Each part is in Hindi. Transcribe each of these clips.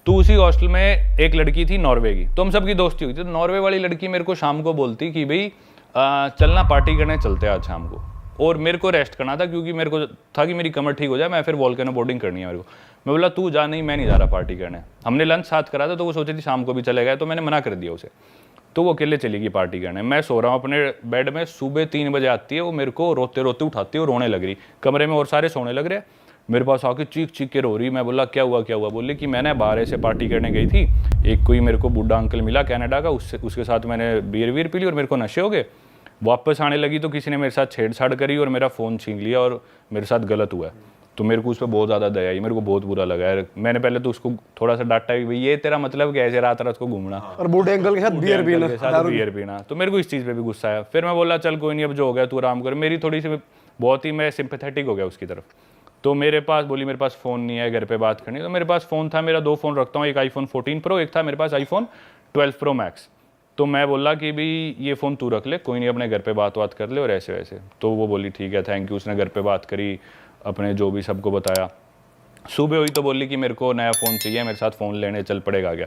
तो उसी हॉस्टल में एक लड़की थी नॉर्वे की, तो हम सबकी दोस्ती हुई थी। तो नॉर्वे वाली लड़की मेरे को शाम को बोलती कि भाई चलना पार्टी करने चलते हैं आज शाम को। और मेरे को रेस्ट करना था क्योंकि मेरे को था कि मेरी कमर ठीक हो जाए, मैं फिर वॉल्केनो बोर्डिंग करनी है मेरे को। मैं बोला तू जा, नहीं मैं नहीं जा रहा पार्टी करने। हमने लंच साथ करा था तो वो सोची थी शाम को भी चले गए, तो मैंने मना कर दिया उसे। तो वो अकेले चली गई पार्टी करने। मैं सो रहा हूँ अपने बेड में, सुबह 3 बजे आती है वो, मेरे को रोते रोते उठाती है और रोने लग रही। कमरे में और सारे सोने लग रहे, मेरे पास आके चीख चीख के रो रही। मैं बोला क्या हुआ क्या हुआ? बोली कि मैंने बाहर ऐसे पार्टी करने गई थी, एक कोई मेरे को बूढ़ा अंकल मिला कनाडा का, उसके साथ मैंने बियर वीर पी ली और मेरे को नशे हो गए। वापस आने लगी तो किसी ने मेरे साथ छेड़छाड़ करी और मेरा फ़ोन छीन लिया और मेरे साथ गलत हुआ है। तो मेरे को उस पर बहुत ज़्यादा दया आई, मेरे को बहुत बुरा लगा यार। मैंने पहले तो उसको थोड़ा सा डांटा कि भाई ये तेरा मतलब क्या है रात रात को घूमना और बूढ़े अंकल के साथ बियर पीना। तो मेरे को इस चीज़ पे भी गुस्सा आया। फिर मैं बोला चल कोई नहीं, अब जो हो गया तू आराम कर। मेरी थोड़ी सी बहुत ही मैं सिंपैथेटिक हो गया उसकी तरफ। तो मेरे पास बोली मेरे पास फ़ोन नहीं है घर पे बात करनी। तो मेरे पास फ़ोन था, मेरा 2 फ़ोन रखता हूँ, एक iPhone 14 Pro, एक था मेरे पास iPhone 12 Pro Max। तो मैं बोला कि भाई ये फ़ोन तू रख ले, कोई नहीं अपने घर पे बात कर ले और ऐसे वैसे। तो वो बोली ठीक है थैंक यू। उसने घर पे बात करी, अपने जो भी सबको बताया। सुबह हुई तो बोली कि मेरे को नया फ़ोन चाहिए, मेरे साथ फ़ोन लेने चल पड़ेगा क्या?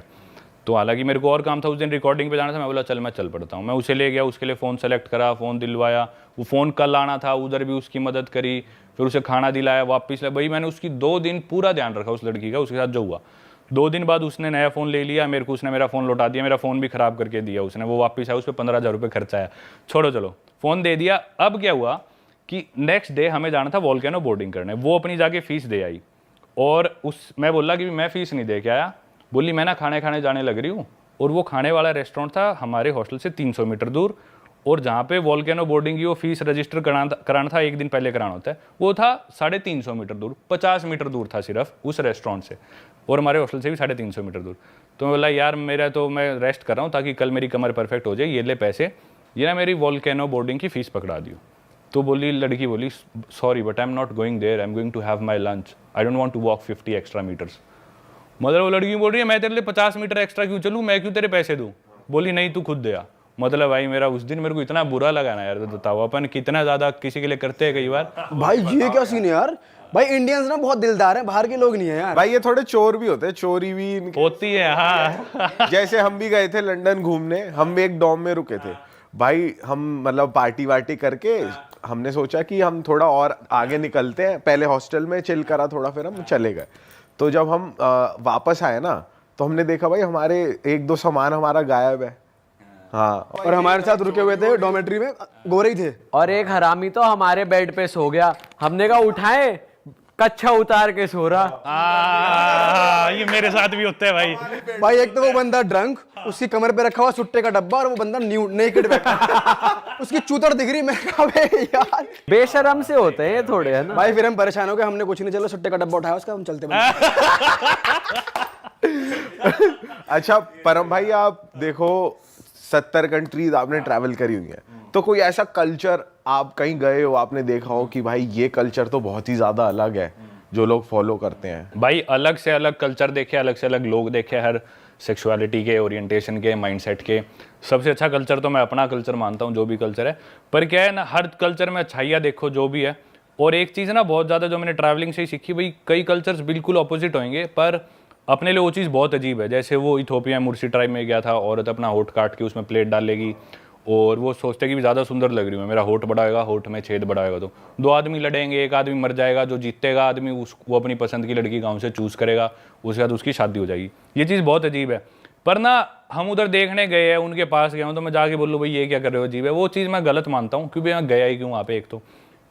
तो हालांकि मेरे को और काम था, उस दिन रिकॉर्डिंग पे जाना था। मैं बोला चल मैं चल पड़ता हूँ। मैं उसे ले गया, उसके लिए फ़ोन सेलेक्ट करा, फ़ोन दिलवाया। वो फ़ोन कल आना था, उधर भी उसकी मदद करी, फिर उसे खाना दिलाया, वापस लाया। भाई मैंने उसकी 2 दिन पूरा ध्यान रखा उस लड़की का, उसके साथ जो हुआ। 2 दिन बाद उसने नया फ़ोन ले लिया मेरे को, उसने मेरा फ़ोन लौटा दिया, मेरा फ़ोन भी ख़राब करके दिया उसने। वो वापस आया, उस पर 15,000 रुपये खर्चा आया। छोड़ो चलो, फ़ोन दे दिया। अब क्या हुआ कि नेक्स्ट डे हमें जाना था वॉल्केनो बोर्डिंग करने। वो अपनी जाके फ़ीस दे आई और मैं बोला कि मैं फ़ीस नहीं दे के आया। बोली मैं ना खाने जाने लग रही हूँ। और वो खाने वाला रेस्टोरेंट था हमारे हॉस्टल से 300 मीटर दूर, और जहाँ पे वॉल्केनो बोर्डिंग की वो फीस रजिस्टर कराना था, एक दिन पहले कराना होता है, वो था 350 मीटर दूर, 50 मीटर दूर था सिर्फ उस रेस्टोरेंट से, और हमारे हॉस्टल से भी 350 मीटर दूर। तो मैं बोला यार मेरा तो मैं रेस्ट कर रहा हूँ ताकि कल मेरी कमर परफेक्ट हो जाए, ये ले पैसे, ये ना मेरी वॉल्केनो बोर्डिंग की फ़ीस पकड़ा दियो। तो बोली लड़की बोली sorry but I am not going there, I am going to have my lunch, I don't want to walk 50 extra metres. मतलब वो लड़की बोल रही है मैं तेरे लिए 50 मीटर एक्स्ट्रा क्यों चलूँ, मैं क्यों तेरे पैसे दूँ? बोली नहीं तू खुद दे। मतलब भाई मेरा उस दिन मेरे को इतना बुरा लगा ना यार। तो बताओ अपन कितना ज़्यादा किसी के लिए करते हैं कई बार। भाई ये क्या सीन है यार? भाई इंडियंस ना बहुत दिलदार हैं, बाहर के लोग नहीं है यार। भाई ये थोड़े चोर भी होते हैं, चोरी भी होती है हाँ। जैसे हम भी गए थे लंदन घूमने, हम भी एक डॉम में रुके थे भाई। हम मतलब पार्टी वार्टी करके हमने सोचा कि हम थोड़ा और आगे निकलते हैं, पहले हॉस्टल में चिल करा थोड़ा, फिर हम चले गए। तो जब हम वापस आए ना तो हमने देखा भाई हमारे 1-2 सामान हमारा गायब है। हाँ, और हमारे साथ रुके हुए थे डॉर्मेट्री में गोरे ही थे। और एक हरामी तो हमारे बेड पे सो गया, हमने कहा उठाए, कच्छा उतार के सो रहा। ये मेरे साथ भी होता है भाई। भाई एक तो वो बंदा ड्रंक, उसकी कमर पे रखा हुआ सुट्टे का डब्बा, और वो बंदा नेकेड बैठा उसकी चूतर दिख रही। मैं कहा यार बेशरम से होते हैं थोड़े, है ना भाई। फिर हम परेशान हो गए, हमने कुछ नहीं, चलो सुट्टे का डब्बा उठाया उसका, हम चलते अच्छा परम भाई आप देखो 70 कंट्रीज आपने ट्रैवल करी हुई है, तो कोई ऐसा कल्चर आप कहीं गए हो आपने देखा हो कि भाई ये कल्चर तो बहुत ही ज्यादा अलग है जो लोग फॉलो करते हैं? भाई अलग से अलग कल्चर देखे, अलग से अलग लोग देखे, हर सेक्सुअलिटी के, ओरिएंटेशन के, माइंडसेट के। सबसे अच्छा कल्चर तो मैं अपना कल्चर मानता हूँ, जो भी कल्चर है। पर क्या है ना, हर कल्चर में अच्छाइयाँ देखो जो भी है। और एक चीज़ ना बहुत ज़्यादा जो मैंने ट्रैवलिंग से ही सीखी, भाई कई कल्चर्स बिल्कुल अपोजिट होंगे पर अपने लिए वो चीज़ बहुत अजीब है। जैसे वो इथोपिया मुर्सी ट्राइब में गया था, औरत अपना होठ काट के उसमें प्लेट डाल लेगी और वो सोचते कि भी ज़्यादा सुंदर लग रही हूँ, मेरा होठ बड़ा होगा, होठ में छेद बड़ा होगा। तो 2 आदमी लड़ेंगे, एक आदमी मर जाएगा, जो जीतेगा आदमी वो अपनी पसंद की लड़की गाँव से चूज़ करेगा, उसके बाद उसकी शादी हो जाएगी। ये चीज़ बहुत अजीब है। पर ना हम उधर देखने गए हैं, उनके पास गया हूँ, तो मैं जाके बोलूँ भाई ये क्या कर रहे हो, अजीब है। वो चीज़ मैं गलत मानता हूँ क्योंकि मैं गया ही क्यों वहाँ पे। एक तो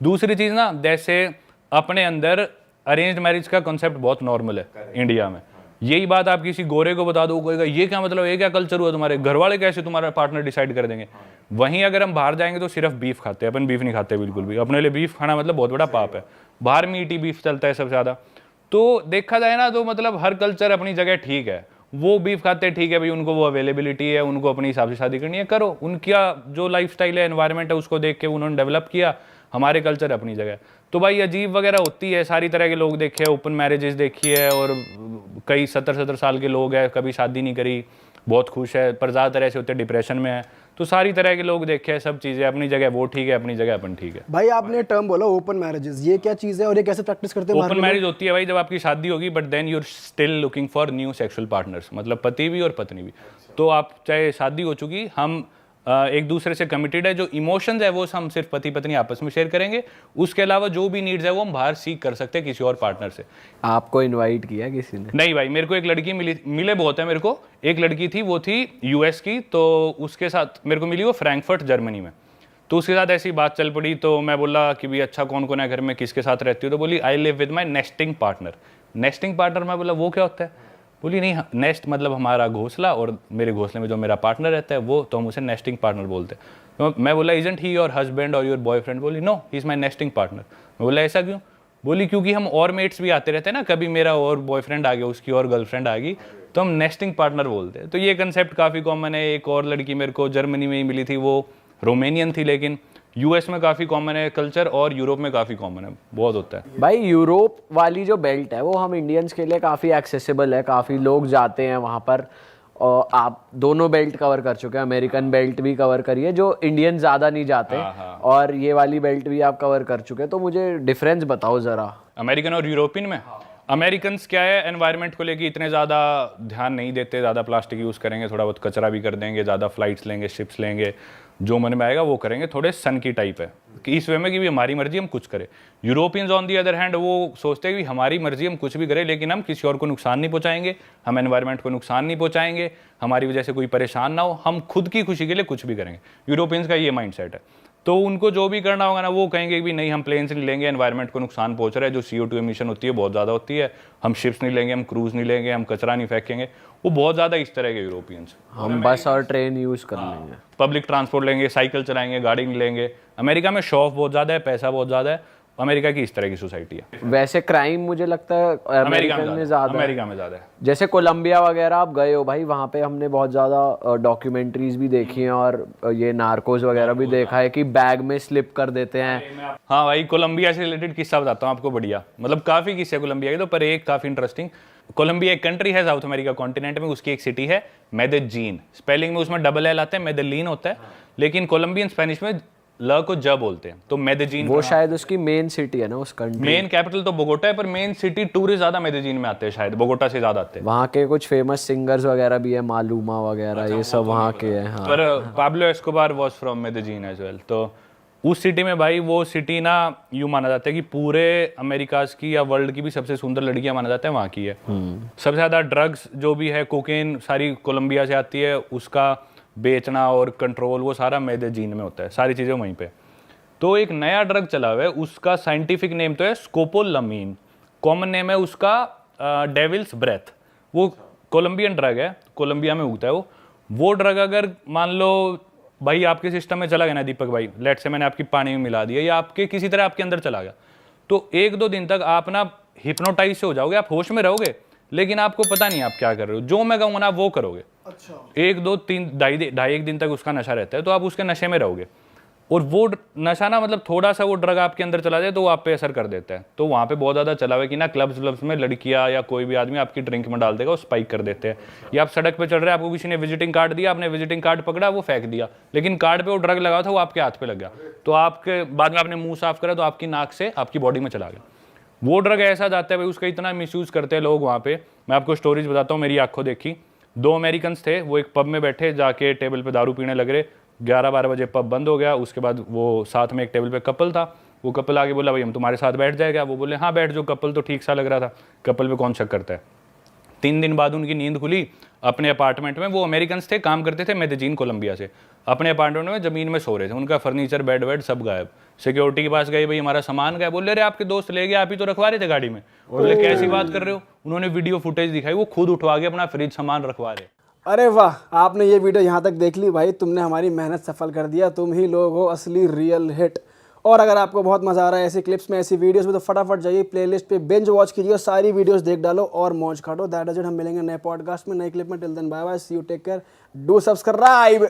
दूसरी चीज़ ना, जैसे अपने अंदर अरेंज मैरिज का कॉन्सेप्ट बहुत नॉर्मल है इंडिया में। यही बात आप किसी गोरे को बता दो, कोई ये क्या मतलब, ये क्या कल्चर हुआ, तुम्हारे घर वाले कैसे तुम्हारा पार्टनर डिसाइड कर देंगे। वहीं अगर हम बाहर जाएंगे तो सिर्फ बीफ खाते हैं, अपन बीफ नहीं खाते बिल्कुल भी। अपने लिए बीफ खाना मतलब बहुत बड़ा पाप है। बाहर मीठी बीफ चलता है सबसे ज़्यादा। तो देखा जाए ना तो मतलब हर कल्चर अपनी जगह ठीक है। वो बीफ खाते हैं ठीक है भाई, उनको वो अवेलेबिलिटी है, उनको अपने हिसाब से शादी करनी है, करो। उनका जो लाइफस्टाइल है, एनवायरनमेंट है, उसको देख के उन्होंने डेवलप किया। हमारे कल्चर अपनी जगह। तो भाई अजीब वगैरह होती है, सारी तरह के लोग देखे, ओपन मैरिजेस देखी है, और कई 70 साल के लोग हैं, कभी शादी नहीं करी, बहुत खुश है, पर ज़्यादातर ऐसे होते हैं डिप्रेशन में है। तो सारी तरह के लोग देखे हैं, सब चीज़ें अपनी जगह वो ठीक है, अपनी जगह अपन ठीक है। भाई आपने टर्म बोला ओपन मैरिजेस, ये क्या चीज़ है और ये कैसे प्रैक्टिस करते हैं? ओपन मैरिज होती है भाई जब आपकी शादी होगी, but then you are still looking for new sexual partners, मतलब पति भी और पत्नी भी। तो आप चाहे शादी हो चुकी, हम एक दूसरे से कमिटेड है, जो इमोशंस है वो हम सिर्फ पति पत्नी आपस में शेयर करेंगे, उसके अलावा जो भी नीड्स है वो हम बाहर सीख कर सकते हैं किसी और पार्टनर से। आपको इनवाइट किया किसी ने? नहीं भाई, मेरे को एक लड़की मिले बहुत है मेरे को। एक लड़की थी, वो थी यूएस की, तो उसके साथ मेरे को मिली वो फ्रैंकफर्ट जर्मनी में। तो उसके साथ ऐसी बात चल पड़ी, तो मैं बोला कि भाई अच्छा कौन कौन है घर में, किसके साथ रहती हो? तो बोली I live with my nesting partner. Nesting partner, मैं बोला वो क्या होता है? बोली नहीं, नेस्ट मतलब हमारा घोंसला, और मेरे घोंसले में जो मेरा पार्टनर रहता है वो, तो हम उसे नेस्टिंग पार्टनर बोलते हैं। तो मैं बोला इजंट ही योर हस्बैंड और योर बॉयफ्रेंड? बोली no, he is my nesting partner. मैं बोला ऐसा क्यों? बोली क्योंकि हम और मेट्स भी आते रहते हैं ना, कभी मेरा और बॉयफ्रेंड आ गया, उसकी और गर्लफ्रेंड आ गई, तो हम नेस्टिंग पार्टनर बोलते हैं। तो ये कंसेप्ट काफ़ी कॉमन है। एक और लड़की मेरे को जर्मनी में ही मिली थी, वो रोमेनियन थी, लेकिन यूएस में काफ़ी कॉमन है कल्चर, और यूरोप में काफ़ी कॉमन है, बहुत होता है। भाई यूरोप वाली जो बेल्ट है वो हम इंडियंस के लिए काफ़ी एक्सेसिबल है, काफ़ी लोग जाते हैं वहाँ पर। और आप दोनों बेल्ट कवर कर चुके हैं, अमेरिकन बेल्ट भी कवर करी है जो इंडियन ज़्यादा नहीं जाते, और ये वाली बेल्ट भी आप कवर कर चुके हैं। तो मुझे डिफरेंस बताओ ज़रा अमेरिकन और यूरोपियन में। अमेरिकन्स क्या है, एनवायरनमेंट को लेके इतने ज़्यादा ध्यान नहीं देते, ज़्यादा प्लास्टिक यूज़ करेंगे, थोड़ा बहुत कचरा भी कर देंगे, ज़्यादा फ्लाइट्स लेंगे, शिप्स लेंगे, जो मन में आएगा वो करेंगे। थोड़े सन की टाइप है कि इस वे में कि भी हमारी मर्जी हम कुछ करें। Europeans on the other hand वो सोचते हैं कि हमारी मर्जी हम कुछ भी करें, लेकिन हम किसी और को नुकसान नहीं पहुंचाएंगे, हम एनवायरनमेंट को नुकसान नहीं पहुंचाएंगे, हमारी वजह से कोई परेशान ना हो, हम खुद की खुशी के लिए कुछ भी करेंगे। यूरोपियंस का ये माइंडसेट है। तो उनको जो भी करना होगा ना, वो कहेंगे कि नहीं हम प्लेन्स नहीं लेंगे, एनवायरनमेंट को नुकसान पहुंच रहा है, जो CO2 एमिशन होती है बहुत ज़्यादा होती है, हम शिप्स नहीं लेंगे, हम क्रूज नहीं लेंगे, हम कचरा नहीं फेंकेंगे। वो बहुत ज़्यादा इस तरह के यूरोपियंस। हम बस और ट्रेन यूज़ कर लेंगे, पब्लिक ट्रांसपोर्ट लेंगे, साइकिल चलाएंगे, गाड़ी नहीं लेंगे। अमेरिका में शौक बहुत ज़्यादा है, पैसा बहुत ज़्यादा है। अमेरिका की इस तरह की सोसाइटी है। वैसे क्राइम मुझे लगता है अमेरिका में ज़्यादा है। अमेरिका में ज़्यादा है। जैसे कोलंबिया वगैरह आप गए हो भाई, वहाँ पे हमने बहुत ज़्यादा डॉक्यूमेंट्रीज भी देखी हैं, और ये नार्कोस वगैरह भी देखा है कि बैग में स्लिप कर देते हैं। हाँ भाई, कोलंबिया से रिलेटेड किस्सा बताता हूँ आपको, बढ़िया, मतलब काफ़ी किस्से कोलंबिया के, तो पर एक काफ़ी इंटरेस्टिंग। कोलंबिया एक कंट्री है साउथ अमेरिका कॉन्टिनेंट में, उसकी एक सिटी है मेदेजीन। स्पेलिंग में उसमें डबल एल आता है, मेदेलीन होता है, लेकिन कोलंबियन स्पेनिश में ल को ज बोलते हैं, तो मेदेजीन। वो शायद उसकी मेन सिटी है ना उस कंट्री। मेन कैपिटल तो बोगोटा है, पर मेन सिटी टूरिस्ट ज्यादा मेदेजीन में आते हैं, शायद बोगोटा से ज्यादा आते हैं। वहाँ के कुछ फेमस सिंगर्स वगैरह भी है, मालूमा वगैरह, ये सब वहाँ के हैं। हाँ। पर Pablo Escobar was from Medellin as well. तो उस सिटी में भाई, वो सिटी ना यूँ माना जाता है कि पूरे अमेरिकाज की या वर्ल्ड की भी सबसे सुंदर लड़कियां माना जाता है वहाँ की है। सबसे ज़्यादा ड्रग्स जो भी है, कोकेन सारी कोलंबिया से आती है, उसका बेचना और कंट्रोल वो सारा मेदेजीन में होता है, सारी चीज़ें वहीं पे। तो एक नया ड्रग चला हुआ है, उसका साइंटिफिक नेम तो है स्कोपोलामीन, कॉमन नेम है उसका डेविल्स ब्रेथ। वो कोलंबियन ड्रग है, कोलंबिया में उगता है वो ड्रग अगर मान लो भाई आपके सिस्टम में चला गया ना दीपक भाई, लेट से मैंने आपकी पानी में मिला दिया, या आपके किसी तरह आपके अंदर चला गया, तो 1-2 दिन तक आप ना हिप्नोटाइज से हो जाओगे, आप होश में रहोगे, लेकिन आपको पता नहीं आप क्या कर रहे हो, जो मैं कहूँगा ना वो करोगे। अच्छा। 1-2-3 ढाई 1 दिन तक उसका नशा रहता है, तो आप उसके नशे में रहोगे। और वो नशा ना, मतलब थोड़ा सा वो ड्रग आपके अंदर चला जाए तो वो आप पे असर कर देता है। तो वहाँ पे बहुत ज़्यादा चला हुआ है कि ना क्लब्स में लड़कियाँ या कोई भी आदमी आपकी ड्रिंक में डाल देगा, वो स्पाइक कर देते हैं। या आप सड़क पे चल रहे हैं, आपको किसी ने विजिटिंग कार्ड दिया, आपने विजिटिंग कार्ड पकड़ा, वो फेंक दिया, लेकिन कार्ड पे वो ड्रग लगा था, वो आपके हाथ पे लग गया, तो आपके बाद में आपने मुंह साफ करा तो आपकी नाक से आपकी बॉडी में चला गया। वो ड्रग ऐसा जाता है भाई, उसका इतना मिसयूज़ करते हैं लोग वहाँ पे। मैं आपको स्टोरीज बताता हूँ, मेरी आंखों देखी। 2 अमेरिकन्स थे, वो एक पब में बैठे, जाके टेबल पे दारू पीने लग रहे। 11-12 बजे पब बंद हो गया। उसके बाद वो साथ में एक टेबल पे कपल था, वो कपल आगे बोला भाई हम तुम्हारे साथ बैठ जाएगा। वो बोले हाँ बैठ, जो कपल तो ठीक सा लग रहा था, कपल पे कौन शक करता है। 3 दिन बाद उनकी नींद खुली अपने अपार्टमेंट में। वो अमेरिकन्स थे, काम करते थे मेदेजीन कोलंबिया से। अपने अपार्टमेंट में ज़मीन में सो रहे थे, उनका फर्नीचर बेड वेड सब गायब। सिक्योरिटी के पास गए, भाई हमारा सामान गायब। बोले अरे आपके दोस्त ले गए, आप ही तो रखवा रहे थे गाड़ी में। बोले कैसी बात कर रहे हो। उन्होंने वीडियो फुटेज दिखाई, वो खुद उठवा के अपना फ्रिज सामान रखवा रहे। अरे वाह, आपने ये वीडियो यहाँ तक देख ली भाई, तुमने हमारी मेहनत सफल कर दिया। तुम ही लोग हो असली रियल हिट। और अगर आपको बहुत मजा आ रहा है ऐसी क्लिप्स में, ऐसी वीडियोस में, तो फटाफट जाइए प्लेलिस्ट पे बिंज वॉच कीजिए और सारी वीडियोस देख डालो और मौज काटो। That is it. हम मिलेंगे नए पॉडकास्ट में, नए क्लिप में। Till then bye bye, see you, take care, do subscribe.